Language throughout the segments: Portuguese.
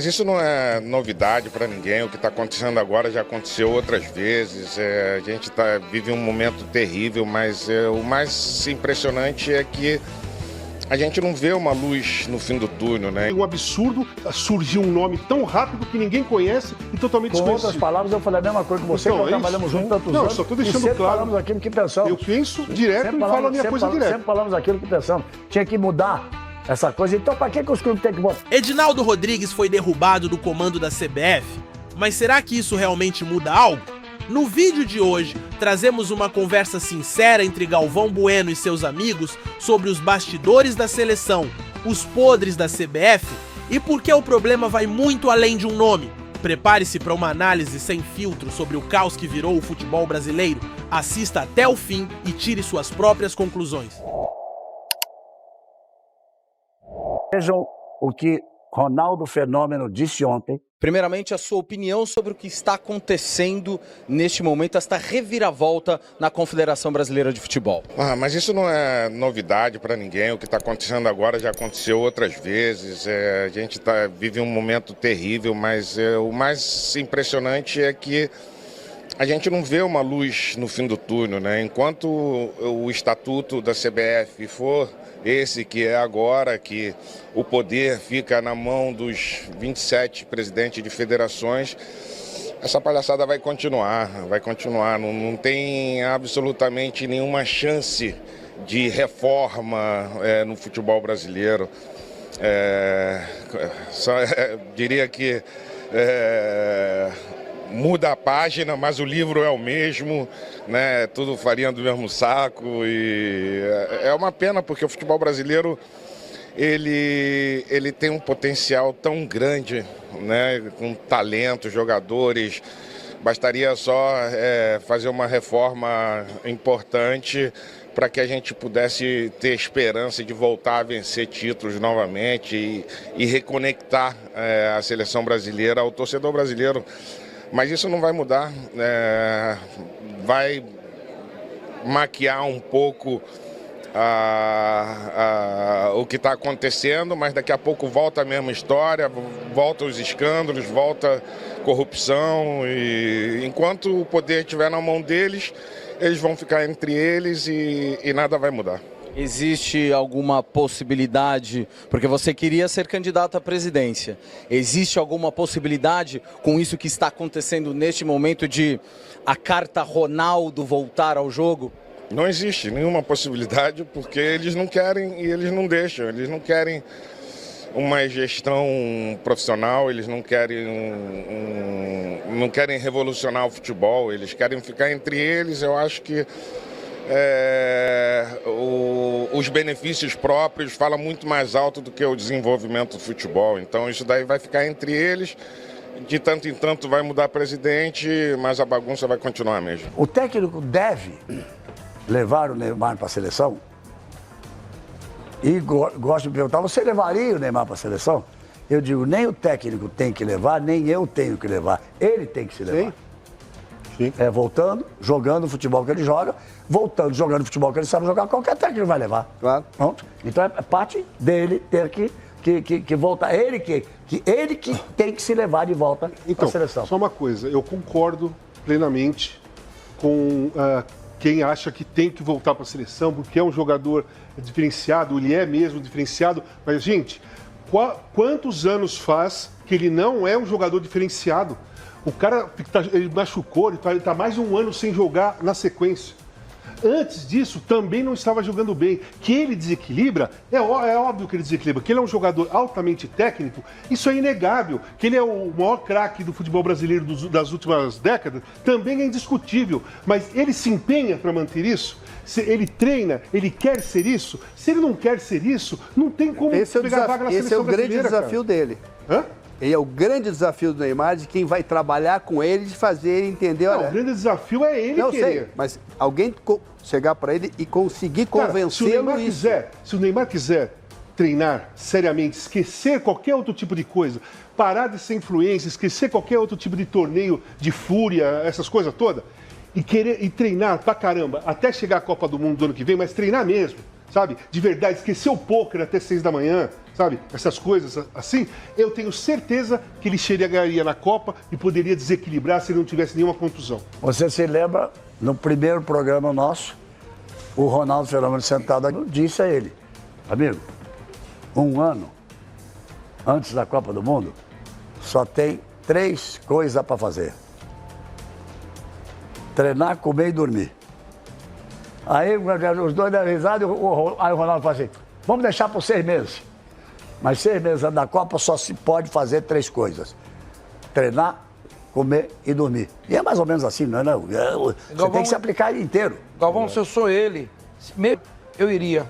Mas isso não é novidade para ninguém, o que está acontecendo agora já aconteceu outras vezes, a gente vive um momento terrível, mas o mais impressionante é que a gente não vê uma luz no fim do túnel, né? É um absurdo surgir um nome tão rápido que ninguém conhece e totalmente desconhecido. Com outras palavras, eu falei a mesma coisa que você, então, que nós trabalhamos juntos tantos anos. Não, só estou deixando sempre claro. Falamos aquilo que pensamos. Eu penso direto e falo a minha coisa direto. Sempre falamos aquilo que pensamos. Tinha que mudar essa coisa. Então, para que os clubes têm que votar? Edinaldo Rodrigues foi derrubado do comando da CBF, mas será que isso realmente muda algo? No vídeo de hoje, trazemos uma conversa sincera entre Galvão Bueno e seus amigos sobre os bastidores da seleção, os podres da CBF e por que o problema vai muito além de um nome. Prepare-se para uma análise sem filtro sobre o caos que virou o futebol brasileiro. Assista até o fim e tire suas próprias conclusões. Vejam o que Ronaldo Fenômeno disse ontem. Primeiramente, a sua opinião sobre o que está acontecendo neste momento, esta reviravolta na Confederação Brasileira de Futebol. Mas isso não é novidade para ninguém, o que está acontecendo agora já aconteceu outras vezes, a gente vive um momento terrível, mas o mais impressionante é que a gente não vê uma luz no fim do túnel, né? Enquanto o estatuto da CBF for esse que é agora, que o poder fica na mão dos 27 presidentes de federações, essa palhaçada vai continuar, não tem absolutamente nenhuma chance de reforma no futebol brasileiro. Diria que muda a página, mas o livro é o mesmo, né? Tudo farinha do mesmo saco e é uma pena porque o futebol brasileiro ele tem um potencial tão grande, né? Com talento, jogadores, bastaria só fazer uma reforma importante para que a gente pudesse ter esperança de voltar a vencer títulos novamente e reconectar a seleção brasileira ao torcedor brasileiro. Mas isso não vai mudar, vai maquiar um pouco o que está acontecendo, mas daqui a pouco volta a mesma história, volta os escândalos, volta a corrupção e enquanto o poder estiver na mão deles, eles vão ficar entre eles e nada vai mudar. Existe alguma possibilidade, porque você queria ser candidato à presidência, existe alguma possibilidade com isso que está acontecendo neste momento de a carta Ronaldo voltar ao jogo? Não existe nenhuma possibilidade porque eles não querem e eles não deixam, eles não querem uma gestão profissional, eles não querem revolucionar o futebol, eles querem ficar entre eles. Eu acho que os benefícios próprios falam muito mais alto do que o desenvolvimento do futebol. Então isso daí vai ficar entre eles, de tanto em tanto vai mudar presidente, mas a bagunça vai continuar mesmo. O técnico deve levar o Neymar para a seleção? E gosto de perguntar, você levaria o Neymar para a seleção? Eu digo, nem o técnico tem que levar, nem eu tenho que levar. Ele tem que se levar. Sim. Voltando, jogando o futebol que ele joga, voltando, jogando o futebol que ele sabe jogar, qualquer técnico vai levar. Claro. Pronto. Então é parte dele ter que voltar. Ele que tem que se levar de volta para a seleção. Só uma coisa, eu concordo plenamente com quem acha que tem que voltar para a seleção, porque é um jogador diferenciado, ele é mesmo diferenciado. Mas, gente, quantos anos faz que ele não é um jogador diferenciado? O cara ele machucou, ele está mais de um ano sem jogar na sequência. Antes disso, também não estava jogando bem. Que ele desequilibra, é óbvio que ele desequilibra. Que ele é um jogador altamente técnico, isso é inegável. Que ele é o maior craque do futebol brasileiro das últimas décadas, também é indiscutível. Mas ele se empenha para manter isso? Se ele treina, ele quer ser isso? Se ele não quer ser isso, não tem como pegar vaga na seleção brasileira. Esse é o grande desafio dele. Hã? Ele é o grande desafio do Neymar, de quem vai trabalhar com ele, de fazer ele entender, olha... Não, o grande desafio é ele não querer. sei, mas alguém chegar para ele e conseguir convencê-lo isso. Se o Neymar quiser treinar seriamente, esquecer qualquer outro tipo de coisa, parar de ser influência, esquecer qualquer outro tipo de torneio de fúria, essas coisas todas, e treinar pra caramba, até chegar à Copa do Mundo do ano que vem, mas treinar mesmo, sabe? De verdade, esquecer o pôquer até 6 da manhã, sabe? Essas coisas assim, eu tenho certeza que ele chegaria na Copa e poderia desequilibrar se ele não tivesse nenhuma contusão. Você se lembra, no primeiro programa nosso, o Ronaldo Fenômeno sentado aqui, disse a ele, amigo, 1 ano antes da Copa do Mundo, só tem 3 coisas para fazer. Treinar, comer e dormir. Aí os dois deram risada e aí o Ronaldo falou assim, vamos deixar por 6 meses. Mas 6 meses antes da Copa só se pode fazer 3 coisas. Treinar, comer e dormir. E é mais ou menos assim, não é? Não? Você tem que se aplicar inteiro. Galvão, se eu sou ele, eu iria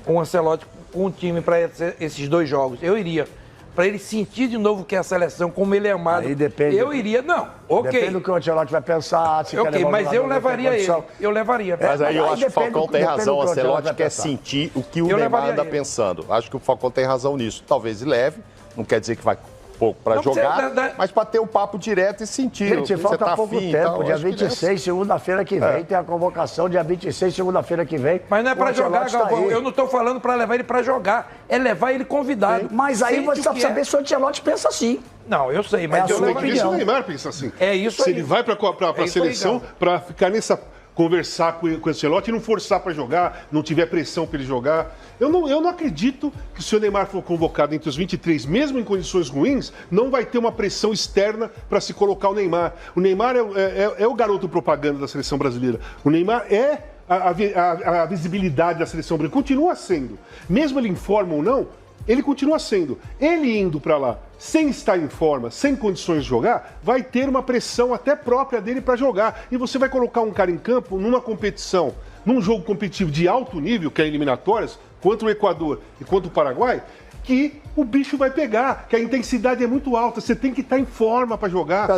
com o Ancelotti, com um time para esses 2 jogos. Eu iria. Para ele sentir de novo que é a seleção, como ele é amado. Aí depende. Eu iria, não. Ok. Depende do que o Ancelotti vai pensar. Se ok, mas eu levaria ele. Eu levaria. Mas aí eu acho que o Falcão tem razão. O Ancelotti quer sentir o que o Neymar anda pensando. Acho que o Falcão tem razão nisso. Talvez leve, não quer dizer que vai pouco para jogar, mas para ter um papo direto e sentir. Gente, falta pouco tempo. Dia 26, segunda-feira que vem, tem a convocação. Dia 26, segunda-feira que vem. Mas não é para jogar, Galvão. Eu não estou falando para levar ele para jogar. É levar ele convidado. Mas aí você precisa saber se o Ancelotti pensa assim. Não, eu sei, mas eu levaria. Se o Neymar pensa assim. É isso aí. Se ele vai para a seleção para ficar nessa... conversar com o Ancelotti e não forçar para jogar, não tiver pressão para ele jogar. Eu não acredito que se o Neymar for convocado entre os 23, mesmo em condições ruins, não vai ter uma pressão externa para se colocar o Neymar. O Neymar é o garoto propaganda da seleção brasileira. O Neymar é a visibilidade da seleção brasileira. Continua sendo. Mesmo ele em forma ou não, ele continua sendo. Ele indo para lá, sem estar em forma, sem condições de jogar, vai ter uma pressão até própria dele para jogar. E você vai colocar um cara em campo numa competição, num jogo competitivo de alto nível, que é eliminatórias, contra o Equador e contra o Paraguai, que o bicho vai pegar, que a intensidade é muito alta, você tem que estar em forma para jogar.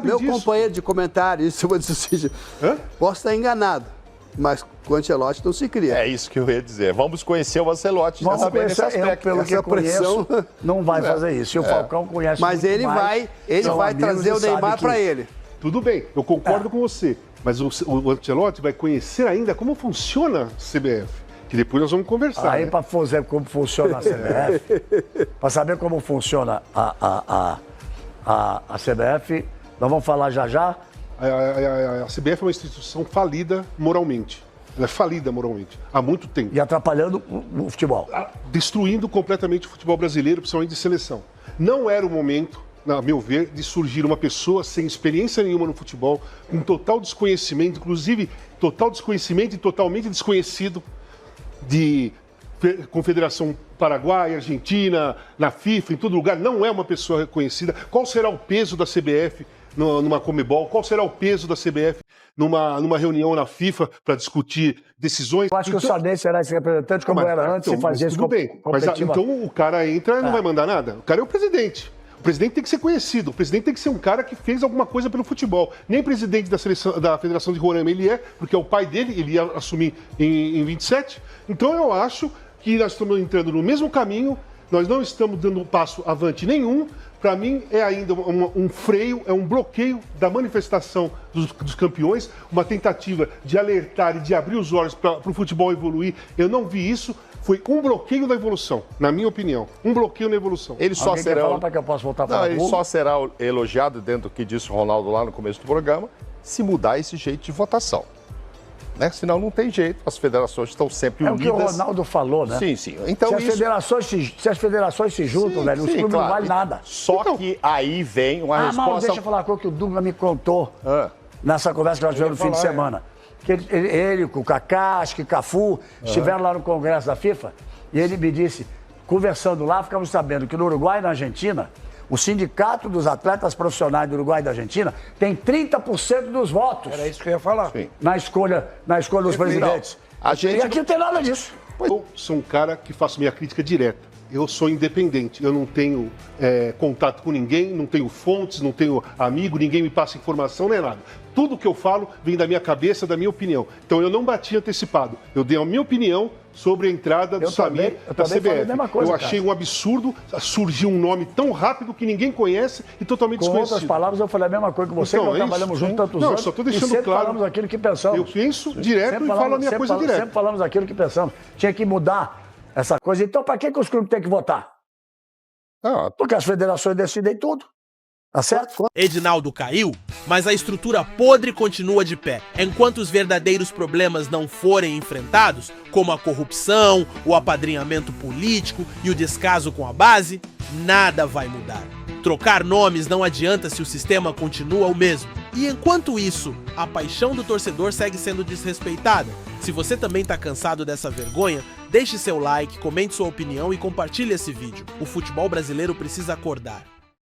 Meu companheiro de comentário, isso eu vou dizer, posso estar enganado, mas com o Ancelotti não se cria. É isso que eu ia dizer. Vamos conhecer o Ancelotti. Vamos conhecer, pelo que eu conheço, não vai fazer isso. E o Falcão conhece mas muito ele mais. Ele vai trazer o Neymar para ele. Tudo bem, eu concordo com você, mas o Ancelotti vai conhecer ainda como funciona a CBF. Que depois nós vamos conversar. Aí, para fazer como funciona a CBF, para saber como funciona a CBF, nós vamos falar já. A CBF é uma instituição falida moralmente. Ela é falida moralmente, há muito tempo. E atrapalhando o futebol. Destruindo completamente o futebol brasileiro, principalmente de seleção. Não era o momento, a meu ver, de surgir uma pessoa sem experiência nenhuma no futebol, com total desconhecimento, inclusive total desconhecimento e totalmente desconhecido de Confederação Paraguai, Argentina, na FIFA, em todo lugar. Não é uma pessoa reconhecida. Qual será o peso da CBF numa Comebol? Qual será o peso da CBF numa reunião na FIFA para discutir decisões? Eu acho que o Sané será esse representante como era antes e fazer isso. Tudo bem, mas então o cara entra e não vai mandar nada? O cara é o presidente. O presidente tem que ser conhecido, o presidente tem que ser um cara que fez alguma coisa pelo futebol. Nem presidente da Federação de Roraima ele é, porque é o pai dele, ele ia assumir em 27. Então eu acho que nós estamos entrando no mesmo caminho, nós não estamos dando um passo avante nenhum. Para mim é ainda um freio, é um bloqueio da manifestação dos campeões, uma tentativa de alertar e de abrir os olhos para o futebol evoluir. Eu não vi isso. Foi um bloqueio da evolução, na minha opinião. Um bloqueio na evolução. Ele só será. Que eu posso voltar a ele só será elogiado, dentro do que disse o Ronaldo lá no começo do programa, se mudar esse jeito de votação. Né? Senão não tem jeito. As federações estão sempre unidas. É o que o Ronaldo falou, né? Sim. Então, se as federações se juntam, velho, os clubes não vale nada. Só que aí vem uma resposta... Mas deixa eu falar com o que o Dunga me contou nessa conversa que nós tivemos no fim de semana. Que ele, o Kaká, acho que Cafu, estiveram lá no Congresso da FIFA e ele me disse, conversando lá, ficamos sabendo que no Uruguai e na Argentina, o sindicato dos atletas profissionais do Uruguai e da Argentina tem 30% dos votos. Era isso que eu ia falar. Sim. Na escolha dos presidentes. E aqui não tem nada disso. Eu sou um cara que faço minha crítica direta. eu sou independente, eu não tenho contato com ninguém, não tenho fontes, não tenho amigo, ninguém me passa informação, nem nada. Tudo que eu falo vem da minha cabeça, da minha opinião. Então eu não bati antecipado, eu dei a minha opinião sobre a entrada do Samir da CBF. Eu achei um absurdo surgir um nome tão rápido que ninguém conhece e totalmente desconhecido. Com outras palavras, eu falei a mesma coisa que você, então, nós trabalhamos juntos tantos anos. Não, só estou deixando claro. Falamos aquilo que pensamos. Eu penso direto e falo a minha coisa direto. Sempre falamos aquilo que pensamos. Tinha que mudar essa coisa. Então, para que os clubes têm que votar? Porque as federações decidem tudo. Tá certo? Edinaldo caiu, mas a estrutura podre continua de pé. Enquanto os verdadeiros problemas não forem enfrentados, como a corrupção, o apadrinhamento político e o descaso com a base, nada vai mudar. Trocar nomes não adianta se o sistema continua o mesmo. E enquanto isso, a paixão do torcedor segue sendo desrespeitada. Se você também tá cansado dessa vergonha, deixe seu like, comente sua opinião e compartilhe esse vídeo. O futebol brasileiro precisa acordar.